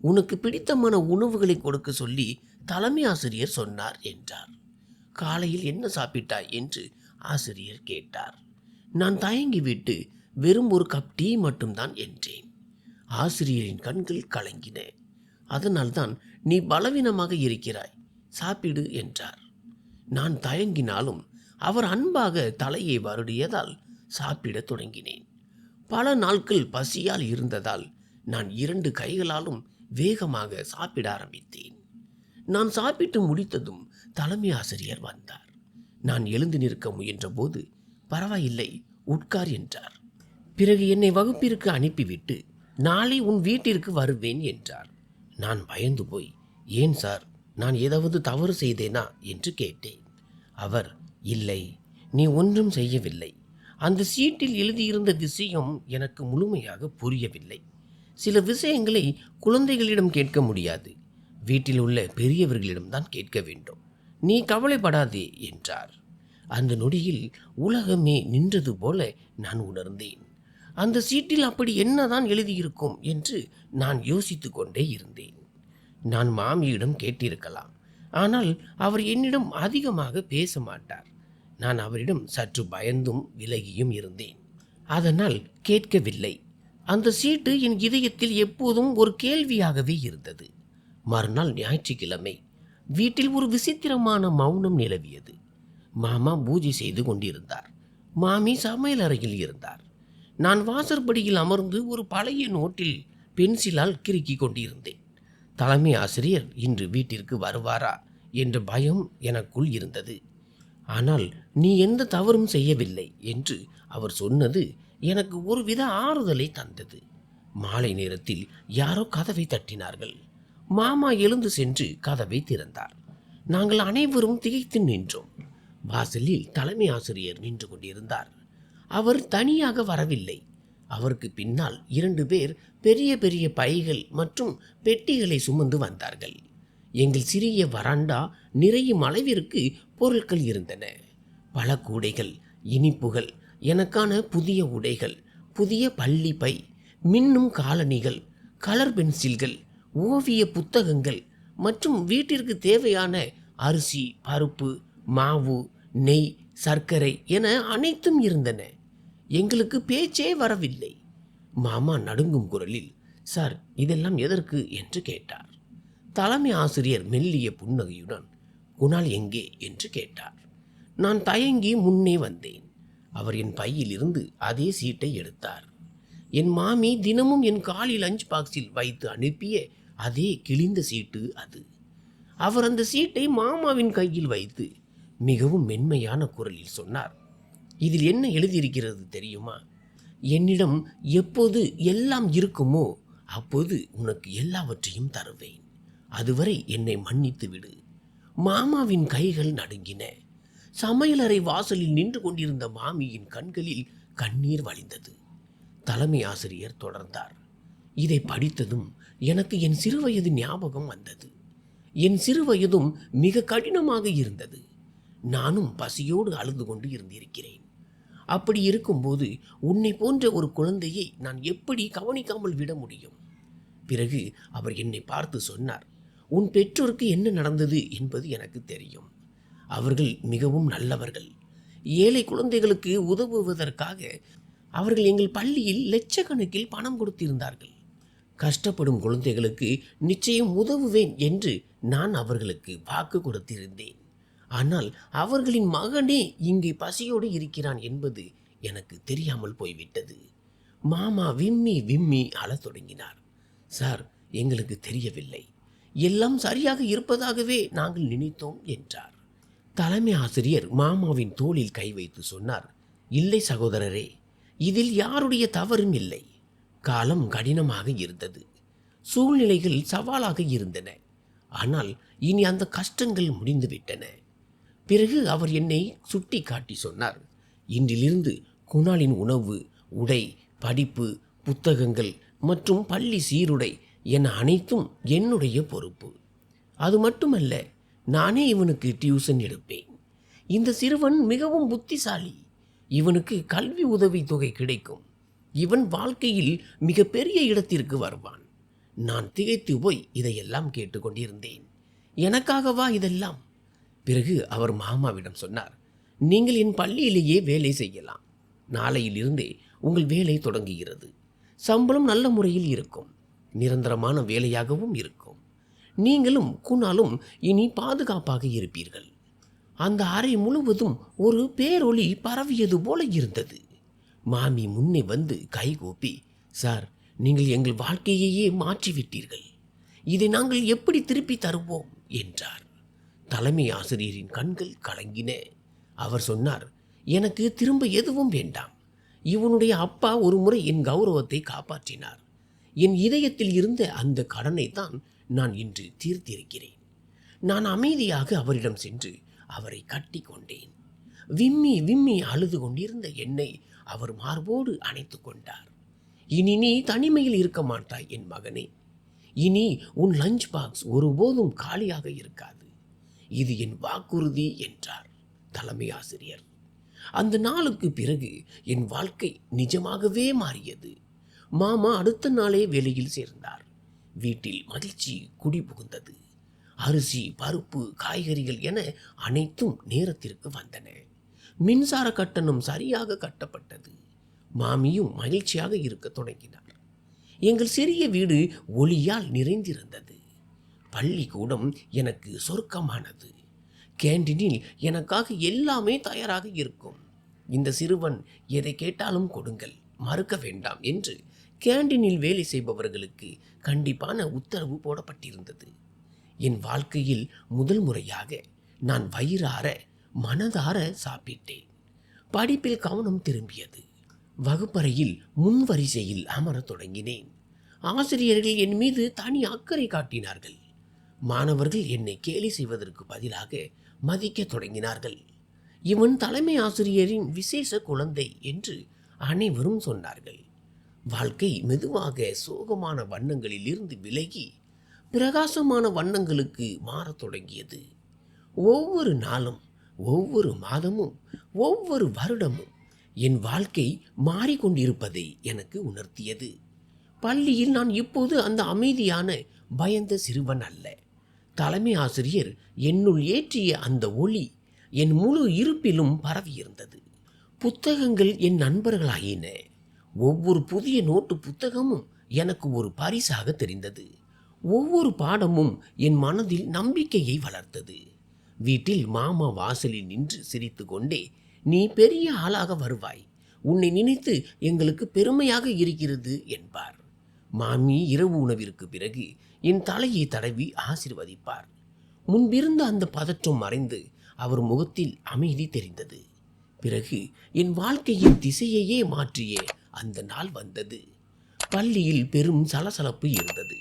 உனக்கு பிடித்தமான உணவுகளை கொடுக்க சொல்லி தலைமை ஆசிரியர் சொன்னார் என்றார். காலையில் என்ன சாப்பிட்டாய் என்று ஆசிரியர் கேட்டார். நான் தயங்கிவிட்டு வெறும் ஒரு கப் டீ மட்டும்தான் என்றேன். ஆசிரியரின் கண்கள் கலங்கின. அதனால்தான் நீ பலவீனமாக இருக்கிறாய், சாப்பிடு என்றார். நான் தயங்கினாலும் அவர் அன்பாக தலையை வருடியதால் சாப்பிடத் தொடங்கினேன். பல நாட்கள் பசியால் இருந்ததால் நான் 2 கைகளாலும் வேகமாக சாப்பிட ஆரம்பித்தேன். நான் சாப்பிட்டு முடித்ததும் தலைமை ஆசிரியர் வந்தார். நான் எழுந்து நிற்க முயன்ற போது, பரவாயில்லை, உட்கார் என்றார். பிறகு என்னை வகுப்பிற்கு அனுப்பிவிட்டு, நாளை உன் வீட்டிற்கு வருவேன் என்றார். நான் பயந்து போய், ஏன் சார், நான் ஏதாவது தவறு செய்தேனா என்று கேட்டேன். அவர், இல்லை, நீ ஒன்றும் செய்யவில்லை. அந்த சீட்டில் எழுதியிருந்த விஷயம் எனக்கு முழுமையாக புரியவில்லை. சில விஷயங்களை குழந்தைகளிடம் கேட்க முடியாது, வீட்டில் உள்ள பெரியவர்களிடம்தான் கேட்க வேண்டும். நீ கவலைப்படாதே என்றார். அந்த நொடியில் உலகமே நின்றது போல நான் உணர்ந்தேன். அந்த சீட்டில் அப்படி என்னதான் எழுதியிருக்கும் என்று நான் யோசித்து கொண்டே இருந்தேன். நான் மாமியிடம் கேட்டிருக்கலாம். ஆனால் அவர் என்னிடம் அதிகமாக பேச மாட்டார். நான் அவரிடம் சற்று பயந்தும் விலகியும் இருந்தேன். அதனால் கேட்கவில்லை. அந்த சீட்டு என் இதயத்தில் எப்போதும் ஒரு கேள்வியாகவே இருந்தது. மறுநாள் ஞாயிற்றுக்கிழமை. வீட்டில் ஒரு விசித்திரமான மௌனம் நிலவியது. மாமா பூஜை செய்து கொண்டிருந்தார். மாமி சமையல் அறையில் இருந்தார். நான் வாசற்படியில் அமர்ந்து ஒரு பழைய நோட்டில் பென்சிலால் கிறுக்கிக் கொண்டிருந்தேன். தலைமை ஆசிரியர் இன்று வீட்டிற்கு வருவாரா என்ற பயம் எனக்குள் இருந்தது. ஆனால் நீ எந்த தவறும் செய்யவில்லை என்று அவர் சொன்னது எனக்கு ஒருவித ஆறுதலை தந்தது. மாலை நேரத்தில் யாரோ கதவை தட்டினார்கள். மாமா எழுந்து சென்று கதவை திறந்தார். நாங்கள் அனைவரும் திகைத்து நின்றோம். வாசலில் தலைமை ஆசிரியர் நின்று கொண்டிருந்தார். அவர் தனியாக வரவில்லை. அவருக்கு பின்னால் 2 பேர் பெரிய பெரிய பைகள் மற்றும் பெட்டிகளை சுமந்து வந்தார்கள். எங்கள் சிறிய வராண்டா நிறையும் அளவிற்கு பொருட்கள் இருந்தன. பல கூடைகள், இனிப்புகள், எனக்கான புதிய உடைகள், புதிய பள்ளி பை, மின்னும் காலணிகள், கலர் பென்சில்கள், ஓவிய புத்தகங்கள் மற்றும் வீட்டிற்கு தேவையான அரிசி, பருப்பு, மாவு, நெய், சர்க்கரை என அனைத்தும் இருந்தன. எங்களுக்கு பேச்சே வரவில்லை. மாமா நடுங்கும் குரலில், சார், இதெல்லாம் எதற்கு என்று கேட்டார். தலைமை ஆசிரியர் மெல்லிய புன்னகையுடன், குணால் எங்கே என்று கேட்டார். நான் தயங்கி முன்னே வந்தேன். அவர் என் பையில் இருந்து அதே சீட்டை எடுத்தார். என் மாமி தினமும் என் காலி லஞ்ச் பாக்ஸில் வைத்து அனுப்பிய அதே கிழிந்த சீட்டு அது. அவர் அந்த சீட்டை மாமாவின் கையில் வைத்து, மிகவும் மென்மையான குரலில் சொன்னார். இதில் என்ன எழுதியிருக்கிறது தெரியுமா? என்னிடம் எப்போது எல்லாம் இருக்குமோ அப்போது உனக்கு எல்லாவற்றையும் தருவேன். அதுவரை என்னை மன்னித்து விடு. மாமாவின் கைகள் நடுங்கின. சமையலறை வாசலில் நின்று கொண்டிருந்த மாமியின் கண்களில் கண்ணீர் வழிந்தது. தலைமை ஆசிரியர் தொடர்ந்தார். இதை படித்ததும் எனக்கு என் சிறுவயது ஞாபகம் வந்தது. என் சிறுவயதும் மிக கடினமாக இருந்தது. நானும் பசியோடு அழுது கொண்டு இருந்திருக்கிறேன். அப்படி இருக்கும்போது உன்னை போன்ற ஒரு குழந்தையை நான் எப்படி கவனிக்காமல் விட முடியும்? பிறகு அவர் என்னை பார்த்து சொன்னார், உன் பெற்றோருக்கு என்ன நடந்தது என்பது எனக்கு தெரியும். அவர்கள் மிகவும் நல்லவர்கள். ஏழை குழந்தைகளுக்கு உதவுவதற்காக அவர்கள் எங்கள் பள்ளியில் லட்சக்கணக்கில் பணம் கொடுத்திருந்தார்கள். கஷ்டப்படும் குழந்தைகளுக்கு நிச்சயம் உதவுவேன் என்று நான் அவர்களுக்கு வாக்கு கொடுத்திருந்தேன். ஆனால் அவர்களின் மகனே இங்கே பசியோடு இருக்கிறான் என்பது எனக்கு தெரியாமல் போய்விட்டது. மாமா விம்மி விம்மி அழத் தொடங்கினார். சார், எங்களுக்கு தெரியவில்லை. எல்லாம் சரியாக இருப்பதாகவே நாங்கள் நினைத்தோம் என்றார். தலைமை ஆசிரியர் மாமாவின் தோளில் கை வைத்து சொன்னார், இல்லை சகோதரரே, இதில் யாருடைய தவறும் இல்லை. காலம் கடினமாக இருந்தது. சூழ்நிலைகள் சவாலாக இருந்தன. ஆனால் இனி அந்த கஷ்டங்கள் முடிந்துவிட்டன. பிறகு அவர் என்னை சுட்டி காட்டி சொன்னார், இன்றிலிருந்து குணாலின் உணவு, உடை, படிப்பு, புத்தகங்கள் மற்றும் பள்ளி சீருடை என அனைத்தும் என்னுடைய பொறுப்பு. அது மட்டுமல்ல, நானே இவனுக்கு டியூஷன் எடுப்பேன். இந்த சிறுவன் மிகவும் புத்திசாலி. இவனுக்கு கல்வி உதவித் தொகை கிடைக்கும். இவன் வாழ்க்கையில் மிக பெரிய இடத்திற்கு வருவான். நான் திகைத்து போய் இதையெல்லாம் கேட்டுக்கொண்டிருந்தேன். எனக்காகவா இதெல்லாம்? பிறகு அவர் மாமாவிடம் சொன்னார், நீங்கள் என் பள்ளியிலேயே வேலை செய்யலாம். நாளையிலிருந்தே உங்கள் வேலை தொடங்குகிறது. சம்பளம் நல்ல முறையில் இருக்கும். நிரந்தரமான வேலையாகவும் இருக்கும். நீங்களும் குணாலும் இனி பாதுகாப்பாக இருப்பீர்கள். அந்த அறை முழுவதும் ஒரு பேரொளி பரவியது போல இருந்தது. மாமி முன்னே வந்து கைகூப்பி, சார், நீங்கள் எங்கள் வாழ்க்கையையே மாற்றிவிட்டீர்கள். இதை நாங்கள் எப்படி திருப்பி தருவோம் என்றார். தலைமை ஆசிரியரின் கண்கள் கலங்கின. அவர் சொன்னார், எனக்கு திரும்ப எதுவும் வேண்டாம். இவனுடைய அப்பா ஒரு முறை என் கௌரவத்தை காப்பாற்றினார். என் இதயத்தில் இருந்த அந்த கடனை தான் நான் இன்று தீர்த்திருக்கிறேன். நான் அமைதியாக அவரிடம் சென்று அவரை கட்டி கொண்டேன். விம்மி விம்மி அழுது கொண்டிருந்த என்னை அவர் மார்போடு அணைத்து கொண்டார். இனி நீ தனிமையில் இருக்க மாட்டாய் என் மகனே. இனி உன் லஞ்ச் பாக்ஸ் ஒருபோதும் காலியாக இருக்காது. இது என் வாக்குறுதி என்றார் தலைமை ஆசிரியர். அந்த நாளுக்கு பிறகு என் வாழ்க்கை நிஜமாகவே மாறியது. மாமா அடுத்த நாளே வேலையில் சேர்ந்தார். வீட்டில் மகிழ்ச்சி குடி புகுந்தது. அரிசி, பருப்பு, காய்கறிகள் என அனைத்தும் நேரத்திற்கு வந்தன. மின்சார கட்டணம் சரியாக கட்டப்பட்டது. மாமியும் மகிழ்ச்சியாக இருக்க தொடங்கினார். எங்கள் சிறிய வீடு ஒளியால் நிறைந்திருந்தது. பள்ளிக்கூடம் எனக்கு சொர்க்கமானது. கேண்டீனில் எனக்காக எல்லாமே தயாராக இருக்கும். இந்த சிறுவன் எதை கேட்டாலும் கொடுங்கள், மறுக்க வேண்டாம் என்று கேண்டீனில் வேலை செய்பவர்களுக்கு கண்டிப்பான உத்தரவு போடப்பட்டிருந்தது. என் வாழ்க்கையில் முதல் முறையாக நான் வயிறார மனதார சாப்பிட்டேன். படிப்பில் கவனம் திரும்பியது. வகுப்பறையில் முன்வரிசையில் அமரத் தொடங்கினேன். ஆசிரியர்கள் என் மீது தனி அக்கறை காட்டினார்கள். மாணவர்கள் என்னை கேலி செய்வதற்கு பதிலாக மதிக்க தொடங்கினார்கள். இவன் தலைமை ஆசிரியரின் விசேஷ குழந்தை என்று அனைவரும் சொன்னார்கள். வாழ்க்கை மெதுவாக சோகமான வண்ணங்களில் இருந்து விலகி பிரகாசமான வண்ணங்களுக்கு மாறத் தொடங்கியது. ஒவ்வொரு நாளும், ஒவ்வொரு மாதமும், ஒவ்வொரு வருடமும் என் வாழ்க்கை மாறிக்கொண்டிருப்பதை எனக்கு உணர்த்தியது. பள்ளியில் நான் இப்போது அந்த அமைதியான பயந்த சிறுவன் அல்ல. தலைமை ஆசிரியர் என்னுள் ஏற்றிய அந்த ஒளி என் முழு இருப்பிலும் பரவியிருந்தது. புத்தகங்கள் என் நண்பர்களாயின. ஒவ்வொரு புதிய நோட்டு புத்தகமும் எனக்கு ஒரு பரிசாக தெரிந்தது. ஒவ்வொரு பாடமும் என் மனதில் நம்பிக்கையை வளர்த்தது. வீட்டில் மாமா வாசலில் நின்று சிரித்து கொண்டே, நீ பெரிய ஆளாக வருவாய், உன்னை நினைத்து எங்களுக்கு பெருமையாக இருக்கிறது என்பார். மாமி இரவு உணவிற்கு பிறகு என் தலையை தடவி ஆசீர்வதிப்பார். முன்பிருந்த அந்த பதற்றம் மறைந்து அவர் முகத்தில் அமைதி தெரிந்தது. பிறகு என் வாழ்க்கையின் திசையையே மாற்றிய அந்த நாள் வந்தது. பள்ளியில் பெரும் சலசலப்பு இருந்தது.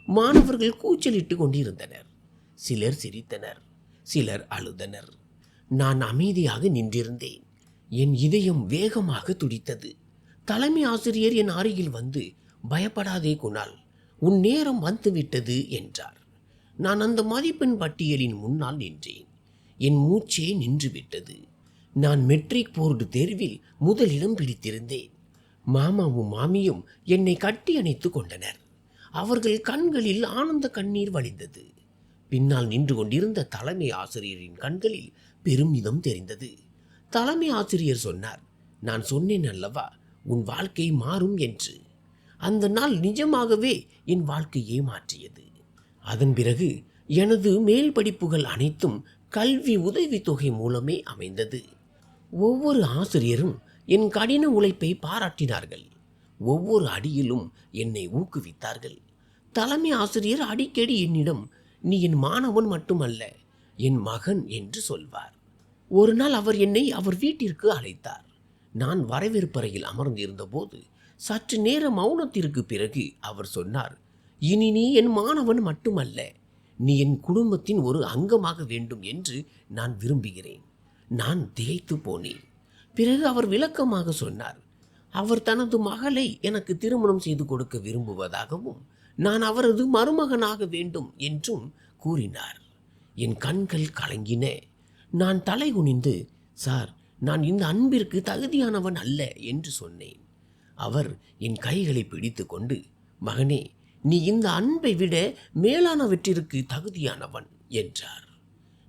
மாணவர்கள் கூச்சலிட்டு கொண்டிருந்தனர். சிலர் சிரித்தனர், சிலர் அழுதனர். நான் அமைதியாக நின்றிருந்தேன். என் இதயம் வேகமாக துடித்தது. தலைமை ஆசிரியர் என் அருகில் வந்து, பயப்படாதே குணால், உன் நேரம் வந்துவிட்டது என்றார். நான் அந்த மதிப்பெண் பட்டியலின் முன்னால் நின்றேன். என் மூச்சே நின்றுவிட்டது. நான் மெட்ரிக் போர்டு தேர்வில் முதலிடம் பிடித்திருந்தேன். மாமாவும் மாமியும் என்னை கட்டி அணைத்து கொண்டனர். அவர்கள் கண்களில் ஆனந்த கண்ணீர் வழிந்தது. பின்னால் நின்று கொண்டிருந்த தலைமை ஆசிரியரின் கண்களில் பெருமிதம் தெரிந்தது. தலைமை ஆசிரியர் சொன்னார், நான் சொன்னேன் அல்லவா உன் வாழ்க்கை மாறும் என்று. அந்த நாள் நிஜமாகவே என் வாழ்க்கையை மாற்றியது. அதன் பிறகு எனது மேல் படிப்புகள் அனைத்தும் கல்வி உதவித்தொகை மூலமே அமைந்தது. ஒவ்வொரு ஆசிரியரும் என் கடின உழைப்பை பாராட்டினார்கள். ஒவ்வொரு அடியிலும் என்னை ஊக்குவித்தார்கள். தலைமை ஆசிரியர் அடிக்கடி என்னிடம், நீ என் மாணவன் மட்டுமல்ல, என் மகன் என்று சொல்வார். ஒரு நாள் அவர் என்னை அவர் வீட்டிற்கு அழைத்தார். நான் வரவேற்பறையில் அமர்ந்திருந்த போது சற்று நேர மௌனத்திற்கு பிறகு அவர் சொன்னார், இனி நீ என் மாணவன் மட்டுமல்ல, நீ என் குடும்பத்தின் ஒரு அங்கமாக வேண்டும் என்று நான் விரும்புகிறேன். நான் திகைத்து போனேன். பிறகு அவர் விளக்கமாக சொன்னார், அவர் தனது மகளை எனக்கு திருமணம் செய்து கொடுக்க விரும்புவதாகவும் நான் அவரது மருமகனாக வேண்டும் என்றும் கூறினார். என் கண்கள் கலங்கின. நான் தலை குனிந்து, சார், நான் இந்த அன்பிற்கு தகுதியானவன் அல்ல என்று சொன்னேன். அவர் என் கைகளை பிடித்து கொண்டு, மகனே, நீ இந்த அன்பை விட மேலானவற்றிற்கு தகுதியானவன் என்றார்.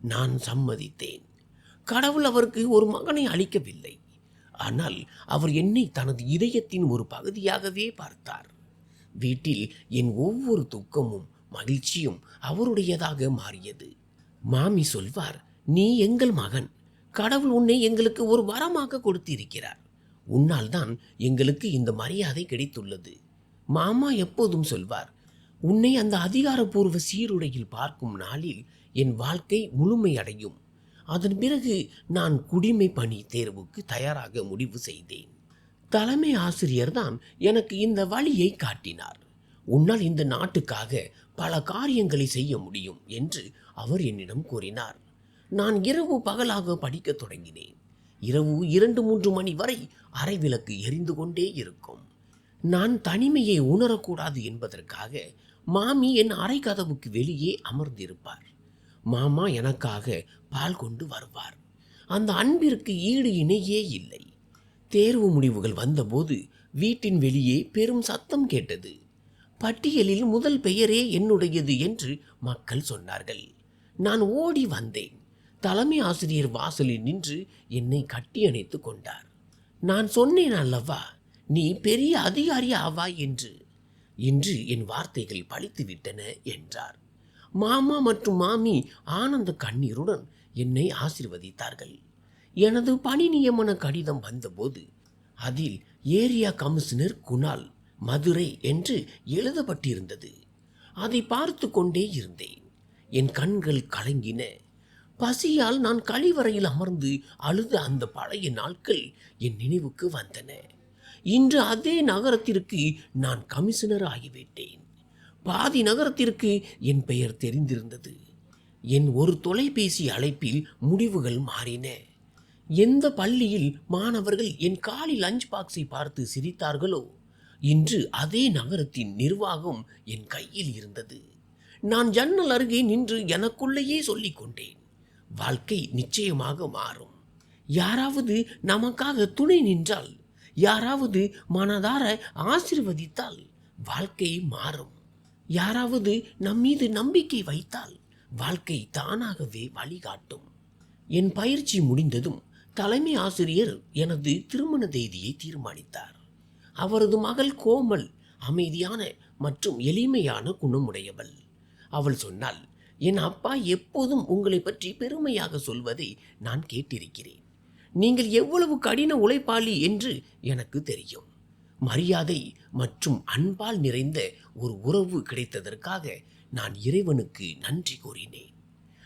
நான் சம்மதித்தேன். கடவுள் அவருக்கு ஒரு மகனை அளிக்கவில்லை. ஆனால் அவர் என்னை தனது இதயத்தின் ஒரு பகுதியாகவே பார்த்தார். வீட்டில் என் ஒவ்வொரு துக்கமும் மகிழ்ச்சியும் அவருடையதாக மாறியது. மாமி சொல்வார், நீ எங்கள் மகன். கடவுள் உன்னை எங்களுக்கு ஒரு வரமாக கொடுத்திருக்கிறார். உன்னால் தான் எங்களுக்கு இந்த மரியாதை கிடைத்துள்ளது. மாமா எப்போதும் சொல்வார், உன்னை அந்த அதிகாரப்பூர்வ சீருடையில் பார்க்கும் நாளில் என் வாழ்க்கை முழுமையடையும். அதன் பிறகு நான் குடிமை பணி தேர்வுக்கு தயாராக முடிவு செய்தேன். தலைமை ஆசிரியர் தான் எனக்கு இந்த வழியை காட்டினார். உன்னால் இந்த நாட்டுக்காக பல காரியங்களை செய்ய முடியும் என்று அவர் என்னிடம் கூறினார். நான் இரவு பகலாக படிக்க தொடங்கினேன். இரவு 2-3 மணி வரை அறை விளக்கு எரிந்து கொண்டே இருக்கும். நான் தனிமையை உணரக்கூடாது என்பதற்காக மாமி என் அறை கதவுக்கு வெளியே அமர்ந்திருப்பார். மாமா எனக்காக பால் கொண்டு வருவார். அந்த அன்பிற்கு ஈடு இணையே இல்லை. தேர்வு முடிவுகள் வந்தபோது வீட்டின் வெளியே பெரும் சத்தம் கேட்டது. பட்டியலில் முதல் பெயரே என்னுடையது என்று மக்கள் சொன்னார்கள். நான் ஓடி வந்தேன். தலைமை ஆசிரியர் வாசலில் நின்று என்னை கட்டி அணைத்து கொண்டார். நான் சொன்னேன் அல்லவா, நீ பெரிய அதிகாரி ஆவாய் என்று. இன்று என் வார்த்தைகள் பலித்துவிட்டன என்றார். மாமா மற்றும் மாமி ஆனந்த கண்ணீருடன் என்னை ஆசீர்வதித்தார்கள். எனது பணி நியமன கடிதம் வந்தபோது அதில் ஏரியா கமிஷனர் குணால், மதுரை என்று எழுதப்பட்டிருந்தது. அதை பார்த்து கொண்டே இருந்தேன். என் கண்கள் கலங்கின. பசியால் நான் கழிவறையில் அமர்ந்து அழுத அந்த பழைய நாட்கள் என் நினைவுக்கு வந்தன. இன்று அதே நகரத்திற்கு நான் கமிஷனர் ஆகிவிட்டேன். பாதி நகரத்திற்கு என் பெயர் தெரிந்திருந்தது. என் ஒரு தொலைபேசி அழைப்பில் முடிவுகள் மாறின. எந்த பள்ளியில் மாணவர்கள் என் காலி லஞ்ச் பாக்ஸை பார்த்து சிரித்தார்களோ, இன்று அதே நகரத்தின் நிர்வாகம் என் கையில் இருந்தது. நான் ஜன்னல் அருகே நின்று எனக்குள்ளேயே சொல்லிக் கொண்டேன், வாழ்க்கை நிச்சயமாக மாறும். யாராவது நமக்காக துணை நின்றால், யாராவது மனதார ஆசீர்வதித்தால் வாழ்க்கை மாறும். யாராவது நம்மீது நம்பிக்கை வைத்தால் வாழ்க்கை தானாகவே வழிகாட்டும். என் பயிற்சி முடிந்ததும் தலைமை ஆசிரியர் எனது திருமண தேதியை தீர்மானித்தார். அவரது மகள் கோமல் அமைதியான மற்றும் எளிமையான குணமுடையவள். அவள் சொன்னாள், என் அப்பா எப்போதும் உங்களை பற்றி பெருமையாக சொல்வதை நான் கேட்டிருக்கிறேன். நீங்கள் எவ்வளவு கடின உழைப்பாளி என்று எனக்கு தெரியும். மரியாதை மற்றும் அன்பால் நிறைந்த ஒரு உறவு கிடைத்ததற்காக நான் இறைவனுக்கு நன்றி கூறினேன்.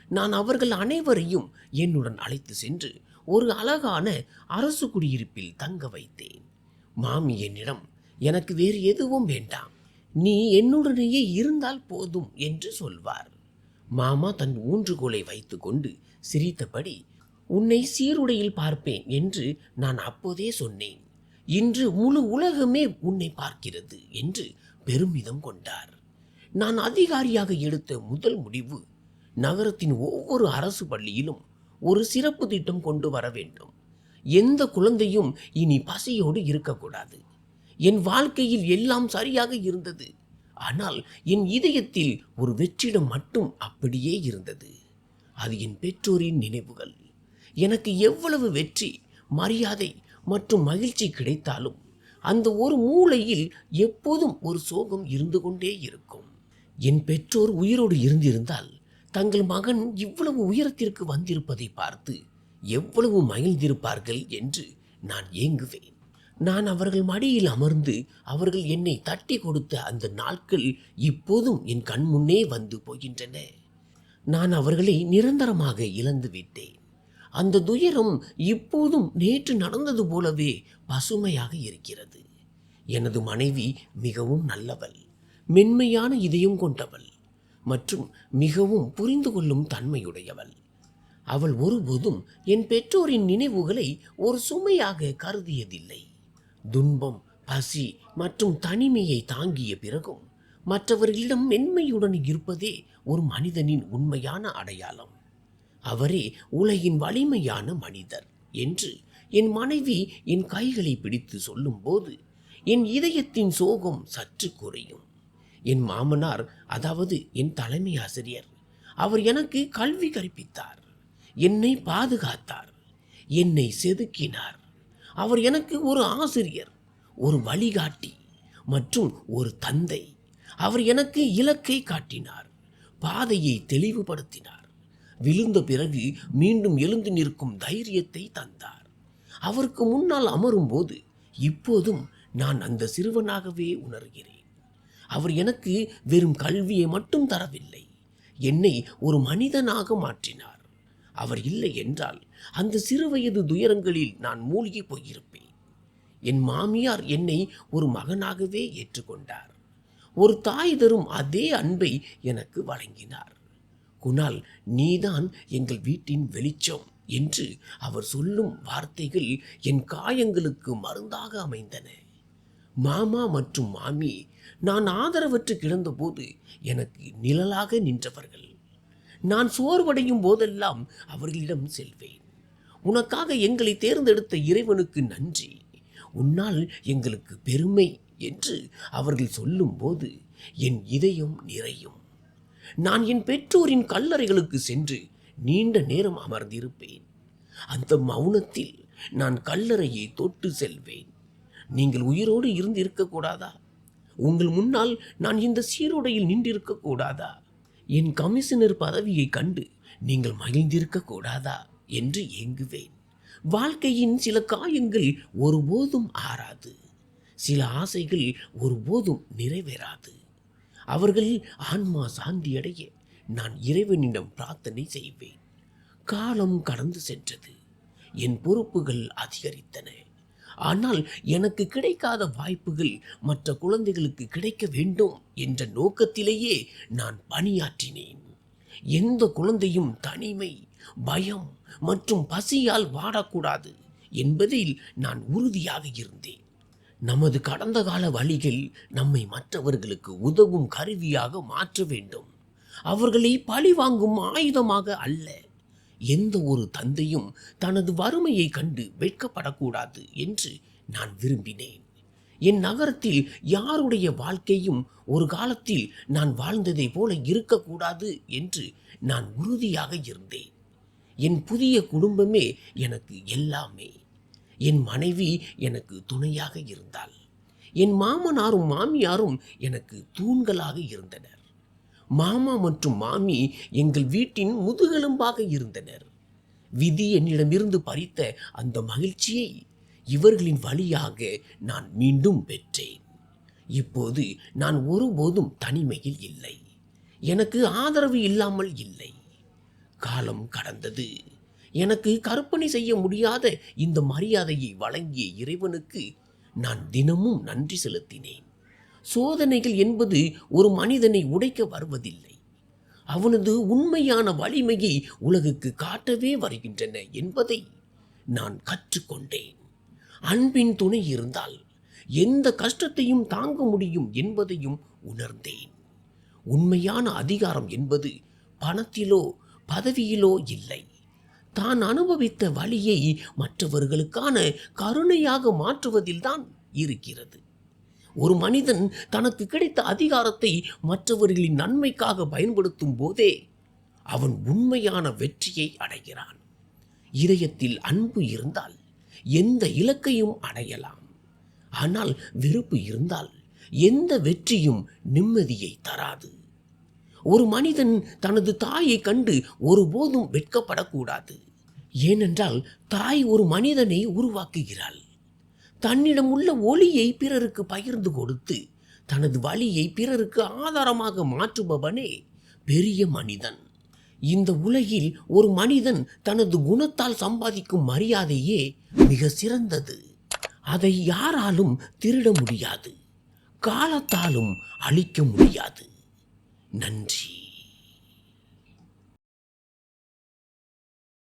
நான் அவர்கள் அனைவரையும் என்னுடன் அழைத்து சென்று ஒரு அழகான அரசு குடியிருப்பில் தங்க வைத்தேன். மாமி என்னிடம், எனக்கு வேறு எதுவும் வேண்டாம், நீ என்னுடனேயே இருந்தால் போதும் என்று சொல்வார். மாமா தன் ஊன்றுகோலை வைத்துக்கொண்டு சிரித்தபடி, உன்னை சீருடையில் பார்ப்பேன் என்று நான் அப்போதே சொன்னேன், இன்று முழு உலகமே உன்னை பார்க்கிறது என்று பெருமிதம் கொண்டார். நான் அதிகாரியாக எடுத்த முதல் முடிவு, நகரத்தின் ஒவ்வொரு அரசு பள்ளியிலும் ஒரு சிறப்பு திட்டம் கொண்டு வர வேண்டும். எந்த குழந்தையும் இனி பசியோடு இருக்கக்கூடாது. என் வாழ்க்கையில் எல்லாம் சரியாக இருந்தது. ஆனால் என் இதயத்தில் ஒரு வெற்றிடம் மட்டும் அப்படியே இருந்தது. அது என் பெற்றோரின் நினைவுகள். எனக்கு எவ்வளவு வெற்றி, மரியாதை மற்றும் மகிழ்ச்சி கிடைத்தாலும் அந்த ஒரு மூலையில் எப்போதும் ஒரு சோகம் இருந்து கொண்டே இருக்கும். என் பெற்றோர் உயிரோடு இருந்திருந்தால் தங்கள் மகன் இவ்வளவு உயரத்திற்கு வந்திருப்பதை பார்த்து எவ்வளவு மகிழ்ந்திருப்பார்கள் என்று நான் ஏங்குவேன். நான் அவர்கள் மடியில் அமர்ந்து அவர்கள் என்னை தட்டி கொடுத்த அந்த நாட்கள் இப்போதும் என் கண் முன்னே வந்து போகின்றன. நான் அவர்களை நிரந்தரமாக இழந்து விட்டேன். அந்த துயரம் இப்போதும் நேற்று நடந்தது போலவே பசுமையாக இருக்கிறது. எனது மனைவி மிகவும் நல்லவள், மென்மையான இதயம் கொண்டவள் மற்றும் மிகவும் புரிந்து கொள்ளும் தன்மையுடையவள். அவள் ஒருபோதும் என் பெற்றோரின் நினைவுகளை ஒரு சுமையாக கருதியதில்லை. துன்பம், பசி மற்றும் தனிமையை தாங்கிய பிறகும் மற்றவர்களிடம் மென்மையுடன் இருப்பதே ஒரு மனிதனின் உண்மையான அடையாளம். அவரே உலகின் வலிமையான மனிதர் என்று என் மனைவி என் கைகளை பிடித்து சொல்லும்போது என் இதயத்தின் சோகம் சற்று குறையும். என் மாமனார், அதாவது என் தலைமை ஆசிரியர், அவர் எனக்கு கல்வி கற்பித்தார், என்னை பாதுகாத்தார், என்னை செதுக்கினார். அவர் எனக்கு ஒரு ஆசிரியர், ஒரு வழிகாட்டி மற்றும் ஒரு தந்தை. அவர் எனக்கு இலக்கை காட்டினார், பாதையை தெளிவுபடுத்தினார், விழுந்த பிறகு மீண்டும் எழுந்து நிற்கும் தைரியத்தை தந்தார். அவருக்கு முன்னால் அமரும்போது இப்போதும் நான் அந்த சிறுவனாகவே உணர்கிறேன். அவர் எனக்கு வெறும் கல்வியை மட்டும் தரவில்லை, என்னை ஒரு மனிதனாக மாற்றினார். அவர் இல்லை என்றால் அந்த சிறுவயது துயரங்களில் நான் மூழ்கி போயிருப்பேன். என் மாமியார் என்னை ஒரு மகனாகவே ஏற்றுக்கொண்டார். ஒரு தாய் தரும் அதே அன்பை எனக்கு வழங்கினார். குணால், நீதான் எங்கள் வீட்டின் வெளிச்சம் என்று அவர் சொல்லும் வார்த்தைகள் என் காயங்களுக்கு மருந்தாக அமைந்தன. மாமா மற்றும் மாமி நான் ஆதரவற்று கிடந்தபோது எனக்கு நிழலாக நின்றவர்கள். நான் சோர்வடையும் போதெல்லாம் அவர்களிடம் செல்வேன். உனக்காக எங்களை தேர்ந்தெடுத்த இறைவனுக்கு நன்றி, உன்னால் எங்களுக்கு பெருமை என்று அவர்கள் சொல்லும்போது என் இதயம் நிறையும். நான் என் பெற்றோரின் கல்லறைகளுக்கு சென்று நீண்ட நேரம் அமர்ந்திருப்பேன். அந்த மௌனத்தில் நான் கல்லறையை தொட்டு செல்வேன். நீங்கள் உயிரோடு இருந்து இருக்கக்கூடாதா? உங்கள் முன்னால் நான் இந்த சீருடையில் நின்றிருக்க கூடாதா? என் கமிஷனர் பதவியை கண்டு நீங்கள் மகிழ்ந்திருக்க கூடாதா என்று ஏங்குவேன். வாழ்க்கையின் சில காயங்கள் ஒருபோதும் ஆறாது, சில ஆசைகள் ஒருபோதும் நிறைவேறாது. அவர்கள் ஆன்மா சாந்தியடைய நான் இறைவனிடம் பிரார்த்தனை செய்வேன். காலம் கடந்து சென்றது, என் பொறுப்புகள் அதிகரித்தன. ஆனால் எனக்கு கிடைக்காத வாய்ப்புகள் மற்ற குழந்தைகளுக்கு கிடைக்க வேண்டும் என்ற நோக்கத்திலேயே நான் பணியாற்றினேன். எந்த குழந்தையும் தனிமை, பயம் மற்றும் பசியால் வாடக்கூடாது என்பதில் நான் உறுதியாக இருந்தேன். நமது கடந்த கால வழிகள் நம்மை மற்றவர்களுக்கு உதவும் கருவியாக மாற்ற வேண்டும், அவர்களை பழிவாங்கும் ஆயுதமாக அல்ல. எந்த ஒரு தந்தையும் தனது வறுமையை கண்டு வெட்கப்படக்கூடாது என்று நான் விரும்பினேன். என் நகரத்தில் யாருடைய வாழ்க்கையும் ஒரு காலத்தில் நான் வாழ்ந்ததை போல இருக்கக்கூடாது என்று நான் உறுதியாக இருந்தேன். என் புதிய குடும்பமே எனக்கு எல்லாமே. என் மனைவி எனக்கு துணையாக இருந்தாள். என் மாமனாரும் மாமியாரும் எனக்கு தூண்களாக இருந்தனர். மாமா மற்றும் மாமி எங்கள் வீட்டின் முதுகெலும்பாக இருந்தனர். விதி என்னிடமிருந்து பறித்த அந்த மகிழ்ச்சியை இவர்களின் வழியாக நான் மீண்டும் பெற்றேன். இப்போது நான் ஒருபோதும் தனிமையில் இல்லை. எனக்கு ஆதரவு இல்லாமல் இல்லை. காலம் கடந்தது. எனக்கு கற்பனை செய்ய முடியாத இந்த மரியாதையை வழங்கிய இறைவனுக்கு நான் தினமும் நன்றி செலுத்தினேன். சோதனைகள் என்பது ஒரு மனிதனை உடைக்க வருவதில்லை, அவனது உண்மையான வலிமையை உலகுக்கு காட்டவே வருகின்றன என்பதை நான் கற்றுக்கொண்டேன். அன்பின் துணை இருந்தால் எந்த கஷ்டத்தையும் தாங்க முடியும் என்பதையும் உணர்ந்தேன். உண்மையான அதிகாரம் என்பது பணத்திலோ பதவியிலோ இல்லை, தான் அனுபவித்த வலியை மற்றவர்களுக்கான கருணையாக மாற்றுவதில்தான் இருக்கிறது. ஒரு மனிதன் தனக்கு கிடைத்த அதிகாரத்தை மற்றவர்களின் நன்மைக்காக பயன்படுத்தும் போதே அவன் உண்மையான வெற்றியை அடைகிறான். இதயத்தில் அன்பு இருந்தால் எந்த இலக்கையும் அடையலாம். ஆனால் வெறுப்பு இருந்தால் எந்த வெற்றியும் நிம்மதியை தராது. ஒரு மனிதன் தனது தாயை கண்டு ஒருபோதும் வெட்கப்படக்கூடாது. ஏனென்றால் தாய் ஒரு மனிதனை உருவாக்குகிறாள். தன்னிடம் உள்ள ஒளியை பிறருக்கு பகிர்ந்து கொடுத்து தனது வலியை பிறருக்கு ஆதாரமாக மாற்றுபவனே பெரிய மனிதன். இந்த உலகில் ஒரு மனிதன் தனது குணத்தால் சம்பாதிக்கும் மரியாதையே மிக சிறந்தது. அதை யாராலும் திருட முடியாது, காலத்தாலும் அழிக்க முடியாது. நன்றி.